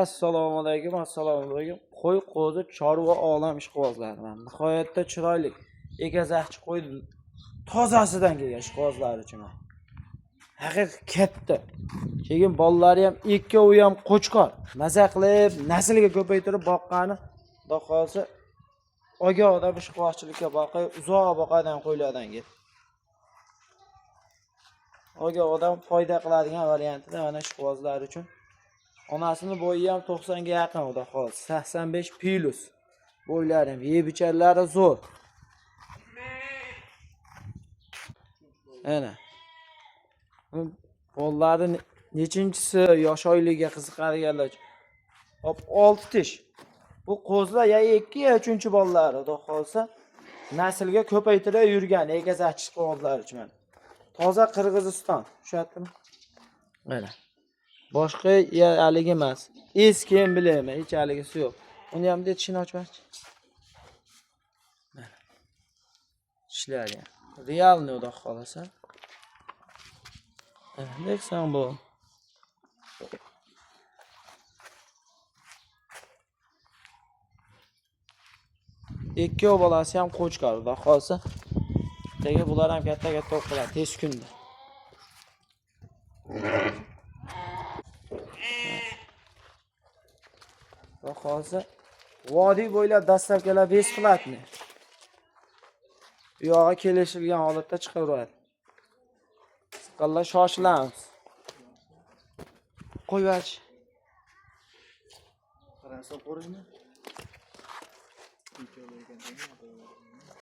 Assalomu alaykum, assalomu alaykum. Qo'y qo'zi chorva olam ishqibozlari mana. Nihoyatda chiroyli egazakchi qo'y tozasidan kelgan ishqibozlar uchun. Haqiqiy katta. Keyin bolalari ham ikkovi ham qo'chqor. Maza qilib, naslga ko'paytirib boqqani, xudo xolsa ogohda ishqibozchilikka boqib, uzoq boqadigan qo'ylardan keldi. Ogohdan foyda qiladigan variantida mana ishqibozlar uchun. Onasini bo'yi ham 90 ga yaqin, xudo xolsa 85 plus. Bo'ylari ham, yeb icharlari zo'r. Ana. Bollari nechinchisi yosh oyligiga qiziqadiganlar. Hop 6 tish. Bu qo'zlar ya 2 ya 3-bollari, xudo xolsa naslga ko'paytirib yurgan egazakchi qo'zlar uchun. Toza Qirg'iziston, tushunyaptimi? Mana. Boshqa haligi emas. Eski ham bilaman, hech haligisi yo'q. Uni ham tishini ochmoqchi. Mana. Tishlari ham. Realni xudo xolasa. Neksan bu. Ikkovi bolasi ham qo'chqor, xudo xolsa. Lekin bular ham katta-katta o'qiladi tez kunda. Xudo xolsa vodiy bo'ylab dastlabkilar besplatni. Bu yoqqa kelishilgan holatda chiqaveradi. Qalla shoshilamiz. Qo'yvaч. Qarasa qo'rishni.